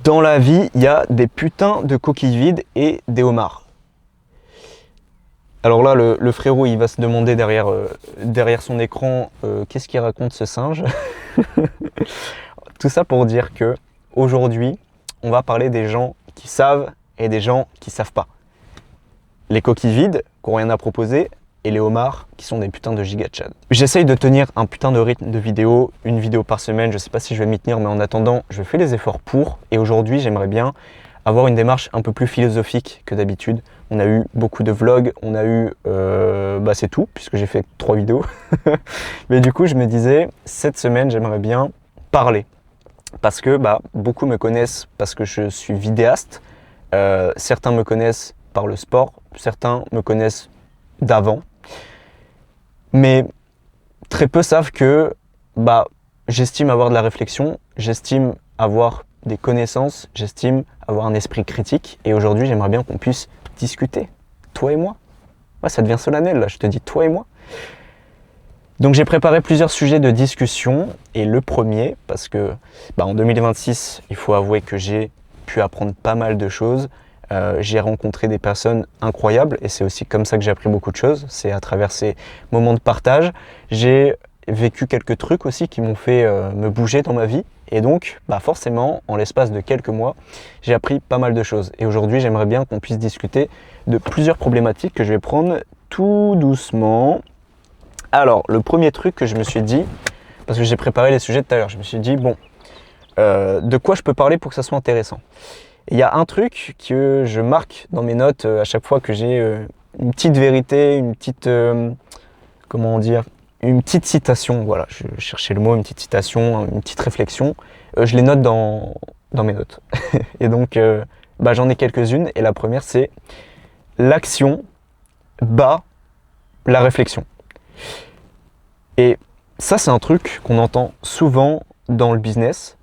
Dans la vie, il y a des putains de coquilles vides et des homards. Alors là, le frérot, il va se demander derrière son écran, qu'est-ce qu'il raconte ce singe? Tout ça pour dire que aujourd'hui, on va parler des gens qui savent et des gens qui savent pas. Les coquilles vides, qui n'ont rien à proposer, et les homards, qui sont des putains de giga-tchad. J'essaye de tenir un putain de rythme de vidéo, une vidéo par semaine, je sais pas si je vais m'y tenir, mais en attendant, je fais les efforts pour, et aujourd'hui, j'aimerais bien avoir une démarche un peu plus philosophique que d'habitude. On a eu beaucoup de vlogs, on a eu... c'est tout, puisque j'ai fait 3 vidéos. Mais du coup, je me disais, cette semaine, j'aimerais bien parler. Parce que beaucoup me connaissent parce que je suis vidéaste. Certains me connaissent par le sport, certains me connaissent d'avant. Mais très peu savent que j'estime avoir de la réflexion, j'estime avoir des connaissances, j'estime avoir un esprit critique. Et aujourd'hui, j'aimerais bien qu'on puisse discuter, toi et moi. Ouais, ça devient solennel là, je te dis toi et moi. Donc j'ai préparé plusieurs sujets de discussion et le premier, parce que en 2026, il faut avouer que j'ai pu apprendre pas mal de choses. J'ai rencontré des personnes incroyables et c'est aussi comme ça que j'ai appris beaucoup de choses. C'est à travers ces moments de partage. J'ai vécu quelques trucs aussi qui m'ont fait me bouger dans ma vie. Et donc, forcément, en l'espace de quelques mois, j'ai appris pas mal de choses. Et aujourd'hui, j'aimerais bien qu'on puisse discuter de plusieurs problématiques que je vais prendre tout doucement. Alors, le premier truc que je me suis dit, parce que j'ai préparé les sujets tout à l'heure, je me suis dit, de quoi je peux parler pour que ça soit intéressant? Il y a un truc que je marque dans mes notes à chaque fois que j'ai une petite vérité, une petite, une petite citation, voilà, je cherchais le mot, une petite citation, une petite réflexion, je les note dans mes notes. Et donc, j'en ai quelques-unes, et la première c'est l'action bat la réflexion. Et ça, c'est un truc qu'on entend souvent dans le business,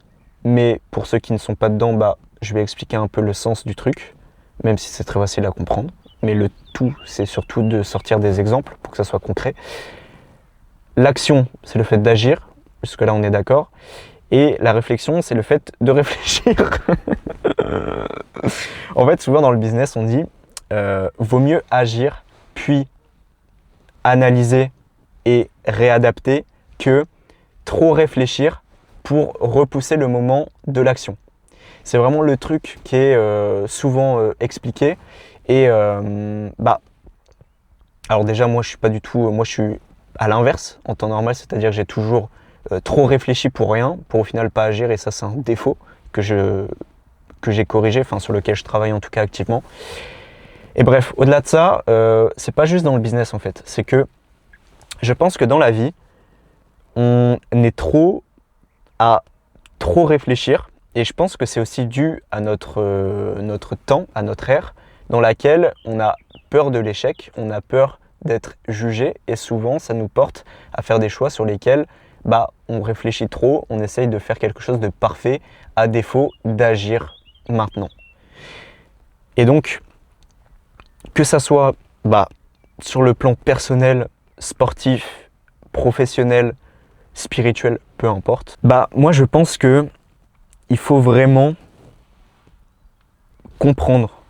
mais pour ceux qui ne sont pas dedans, je vais expliquer un peu le sens du truc, même si c'est très facile à comprendre. Mais le tout, c'est surtout de sortir des exemples pour que ça soit concret. L'action, c'est le fait d'agir, jusque-là on est d'accord. Et la réflexion, c'est le fait de réfléchir. En fait, souvent dans le business, on dit vaut mieux agir, puis analyser et réadapter que trop réfléchir pour repousser le moment de l'action. C'est vraiment le truc qui est souvent expliqué. Et alors déjà, moi je suis pas du tout, moi je suis à l'inverse en temps normal, c'est-à-dire que j'ai toujours trop réfléchi pour rien, pour au final pas agir, et ça c'est un défaut que j'ai corrigé, enfin sur lequel je travaille en tout cas activement. Et bref, au-delà de ça, c'est pas juste dans le business en fait, c'est que je pense que dans la vie, on est trop à trop réfléchir, et je pense que c'est aussi dû à notre temps, à notre ère, dans laquelle on a peur de l'échec, on a peur d'être jugé, et souvent ça nous porte à faire des choix sur lesquels on réfléchit trop, on essaye de faire quelque chose de parfait à défaut d'agir maintenant. Et donc, que ça soit sur le plan personnel, sportif, professionnel, spirituel, peu importe, moi je pense que il faut vraiment comprendre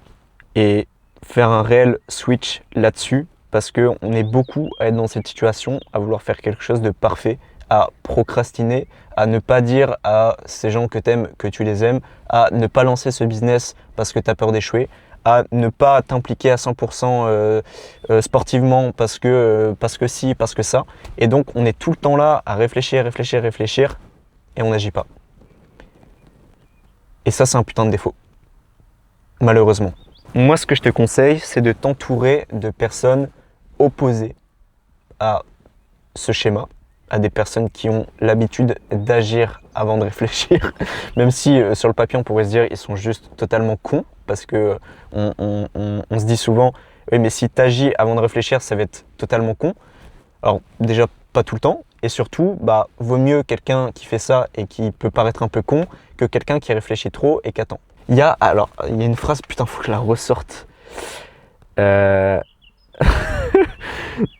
et faire un réel switch là-dessus, parce qu'on est beaucoup à être dans cette situation, à vouloir faire quelque chose de parfait, à procrastiner, à ne pas dire à ces gens que t'aimes que tu les aimes, à ne pas lancer ce business parce que tu as peur d'échouer, à ne pas t'impliquer à 100% sportivement parce que si, parce que ça. Et donc on est tout le temps là à réfléchir et on n'agit pas. Et ça, c'est un putain de défaut, malheureusement. Moi, ce que je te conseille, c'est de t'entourer de personnes opposées à ce schéma, à des personnes qui ont l'habitude d'agir avant de réfléchir, même si sur le papier on pourrait se dire ils sont juste totalement cons, parce que on se dit souvent oui, mais si tu agis avant de réfléchir, ça va être totalement con. Alors déjà pas tout le temps, et surtout vaut mieux quelqu'un qui fait ça et qui peut paraître un peu con que quelqu'un qui réfléchit trop et qui attend. Il y a une phrase, putain, faut que je la ressorte.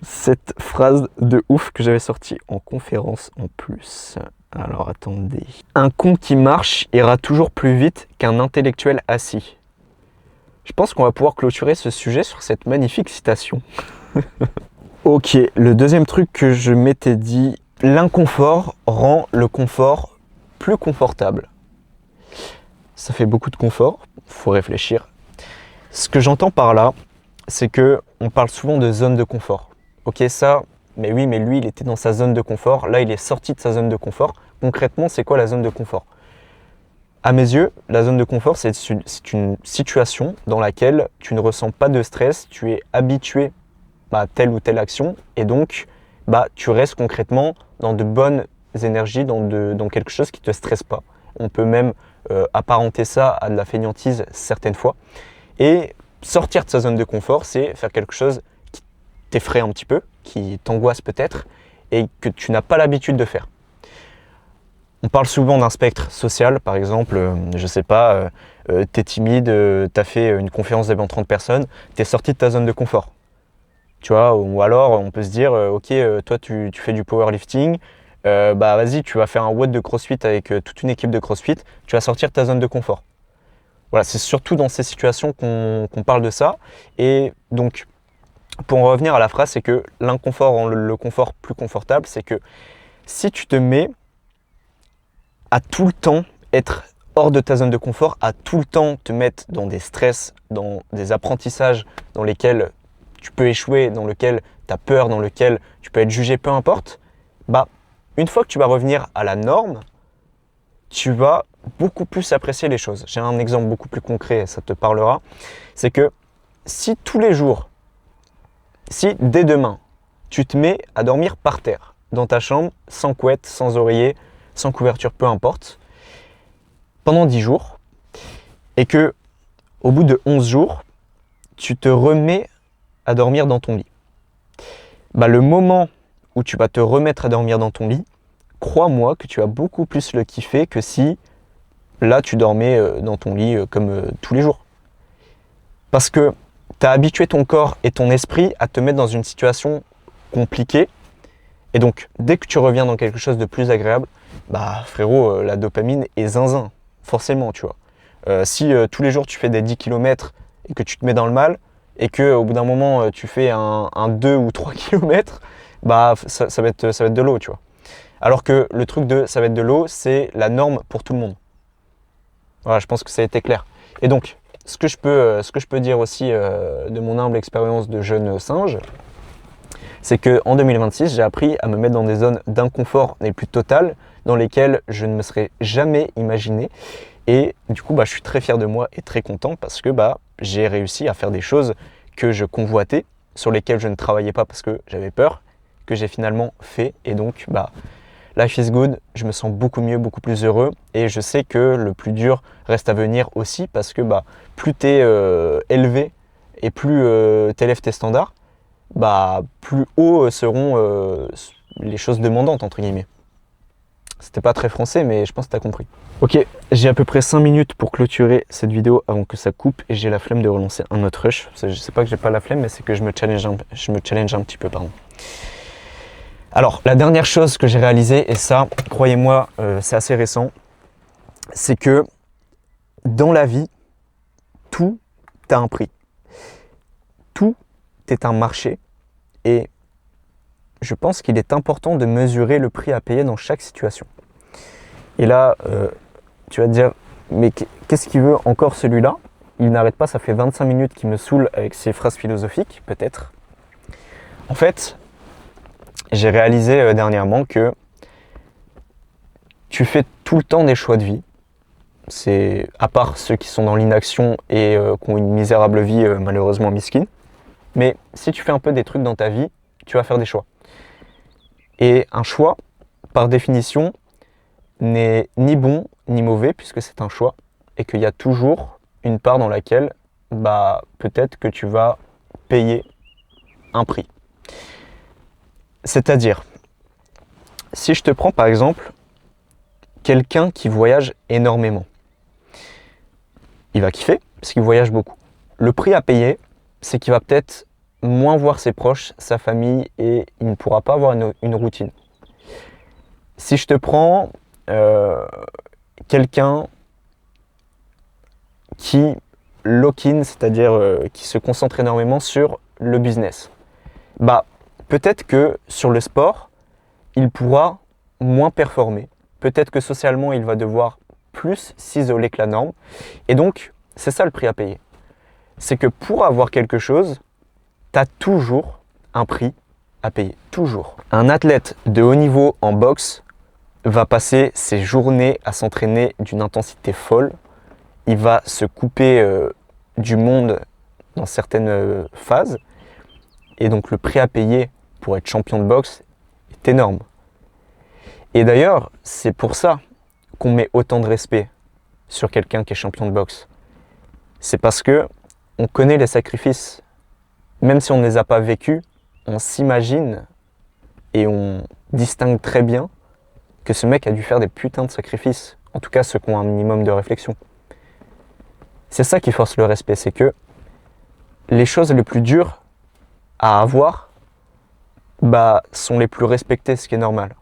Cette phrase de ouf que j'avais sortie en conférence en plus. Alors attendez. Un con qui marche ira toujours plus vite qu'un intellectuel assis. Je pense qu'on va pouvoir clôturer ce sujet sur cette magnifique citation. Ok, le deuxième truc que je m'étais dit, l'inconfort rend le confort plus confortable. Ça fait beaucoup de confort, faut réfléchir. Ce que j'entends par là, c'est que on parle souvent de zone de confort. Ok, ça, mais oui, mais lui, il était dans sa zone de confort. Là, il est sorti de sa zone de confort. Concrètement, c'est quoi la zone de confort? À mes yeux, la zone de confort, c'est une situation dans laquelle tu ne ressens pas de stress, tu es habitué à telle ou telle action et donc tu restes concrètement dans de bonnes énergies, dans quelque chose qui ne te stresse pas. On peut même apparenter ça à de la fainéantise certaines fois. Et sortir de sa zone de confort, c'est faire quelque chose qui t'effraie un petit peu, qui t'angoisse peut-être et que tu n'as pas l'habitude de faire. On parle souvent d'un spectre social, par exemple, je sais pas, t'es timide, t'as fait une conférence devant 30 personnes, t'es sorti de ta zone de confort. Tu vois, ou alors on peut se dire, ok, toi tu fais du powerlifting, vas-y, tu vas faire un WOD de CrossFit avec toute une équipe de CrossFit, tu vas sortir de ta zone de confort. Voilà, c'est surtout dans ces situations qu'on parle de ça. Et donc, pour en revenir à la phrase, c'est que l'inconfort rend le confort plus confortable, c'est que si tu te mets à tout le temps être hors de ta zone de confort, à tout le temps te mettre dans des stress, dans des apprentissages dans lesquels tu peux échouer, dans lesquels tu as peur, dans lesquels tu peux être jugé, peu importe, une fois que tu vas revenir à la norme, tu vas beaucoup plus apprécier les choses. J'ai un exemple beaucoup plus concret, ça te parlera. C'est que si tous les jours, si dès demain, tu te mets à dormir par terre, dans ta chambre, sans couette, sans oreiller, sans couverture, peu importe, pendant 10 jours, et que au bout de 11 jours, tu te remets à dormir dans ton lit. Le moment où tu vas te remettre à dormir dans ton lit, crois-moi que tu vas beaucoup plus le kiffer que si là tu dormais dans ton lit comme tous les jours. Parce que tu as habitué ton corps et ton esprit à te mettre dans une situation compliquée. Et donc, dès que tu reviens dans quelque chose de plus agréable, frérot, la dopamine est zinzin, forcément, tu vois. Si tous les jours tu fais des 10 km et que tu te mets dans le mal, et qu'au bout d'un moment tu fais un 2 ou 3 km, ça va être de l'eau, tu vois. Alors que le truc de ça va être de l'eau, c'est la norme pour tout le monde. Voilà, je pense que ça a été clair. Et donc, ce que je peux dire aussi de mon humble expérience de jeune singe, c'est qu'en 2026, j'ai appris à me mettre dans des zones d'inconfort les plus totales, dans lesquelles je ne me serais jamais imaginé. Et du coup, je suis très fier de moi et très content parce que j'ai réussi à faire des choses que je convoitais, sur lesquelles je ne travaillais pas parce que j'avais peur, que j'ai finalement fait. Et donc, life is good, je me sens beaucoup mieux, beaucoup plus heureux. Et je sais que le plus dur reste à venir aussi parce que plus tu es élevé et plus tu élèves tes standards, plus haut seront les choses demandantes, entre guillemets. C'était pas très français, mais je pense que tu as compris. Ok, j'ai à peu près 5 minutes pour clôturer cette vidéo avant que ça coupe et j'ai la flemme de relancer un autre rush. Je sais pas que j'ai pas la flemme, mais c'est que je me challenge un petit peu, pardon. Alors, la dernière chose que j'ai réalisée, et ça, croyez-moi, c'est assez récent, c'est que dans la vie, tout a un prix. Tout est un marché et je pense qu'il est important de mesurer le prix à payer dans chaque situation. Et là, tu vas te dire, mais qu'est-ce qu'il veut encore celui-là? Il n'arrête pas, ça fait 25 minutes qu'il me saoule avec ses phrases philosophiques, peut-être. En fait, j'ai réalisé dernièrement que tu fais tout le temps des choix de vie. C'est à part ceux qui sont dans l'inaction et qui ont une misérable vie malheureusement misquine. Mais si tu fais un peu des trucs dans ta vie, tu vas faire des choix. Et un choix, par définition, n'est ni bon ni mauvais puisque c'est un choix et qu'il y a toujours une part dans laquelle peut-être que tu vas payer un prix. C'est-à-dire, si je te prends par exemple quelqu'un qui voyage énormément, il va kiffer parce qu'il voyage beaucoup. Le prix à payer, c'est qu'il va peut-être moins voir ses proches, sa famille et il ne pourra pas avoir une routine. Si je te prends quelqu'un qui lock-in, c'est-à-dire qui se concentre énormément sur le business. Bah, peut-être que sur le sport, il pourra moins performer. Peut-être que socialement, il va devoir plus s'isoler que la norme. Et donc, c'est ça le prix à payer. C'est que pour avoir quelque chose, tu as toujours un prix à payer. Toujours. Un athlète de haut niveau en boxe va passer ses journées à s'entraîner d'une intensité folle. Il va se couper du monde dans certaines phases. Et donc le prix à payer pour être champion de boxe est énorme. Et d'ailleurs, c'est pour ça qu'on met autant de respect sur quelqu'un qui est champion de boxe. C'est parce que on connaît les sacrifices. Même si on ne les a pas vécus, on s'imagine et on distingue très bien que ce mec a dû faire des putains de sacrifices. En tout cas, ceux qui ont un minimum de réflexion. C'est ça qui force le respect, c'est que les choses les plus dures à avoir sont les plus respectées, ce qui est normal.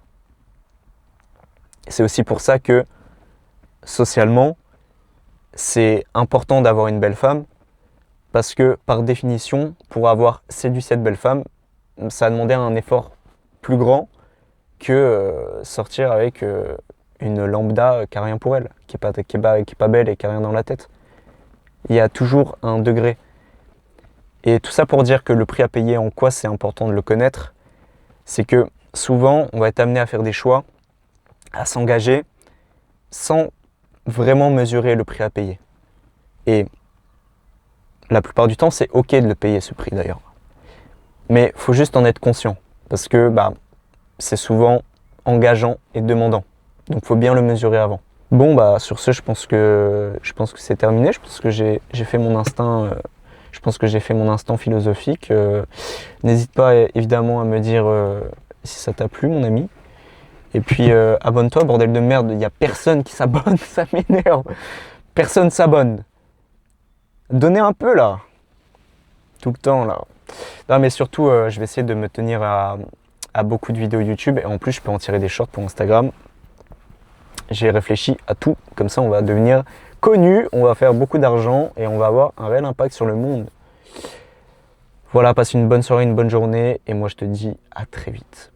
C'est aussi pour ça que socialement, c'est important d'avoir une belle femme, parce que par définition, pour avoir séduit cette belle femme, ça a demandé un effort plus grand que sortir avec une lambda qui n'a rien pour elle, qui est pas belle et qui n'a rien dans la tête. Il y a toujours un degré. Et tout ça pour dire que le prix à payer, en quoi c'est important de le connaître, c'est que souvent, on va être amené à faire des choix, à s'engager, sans vraiment mesurer le prix à payer. Et la plupart du temps, c'est ok de le payer, ce prix d'ailleurs. Mais il faut juste en être conscient, parce que c'est souvent engageant et demandant. Donc il faut bien le mesurer avant. Bon, sur ce, je pense que c'est terminé. Je pense que j'ai fait mon instinct. Je pense que j'ai fait mon instant philosophique. N'hésite pas évidemment à me dire si ça t'a plu, mon ami. Et puis abonne-toi, bordel de merde. Il n'y a personne qui s'abonne, ça m'énerve. Personne s'abonne. Donnez un peu là. Tout le temps là. Non, mais surtout, je vais essayer de me tenir à beaucoup de vidéos YouTube. Et en plus, je peux en tirer des shorts pour Instagram. J'ai réfléchi à tout. Comme ça, on va devenir connu, on va faire beaucoup d'argent et on va avoir un réel impact sur le monde. Voilà, passe une bonne soirée, une bonne journée et moi je te dis à très vite.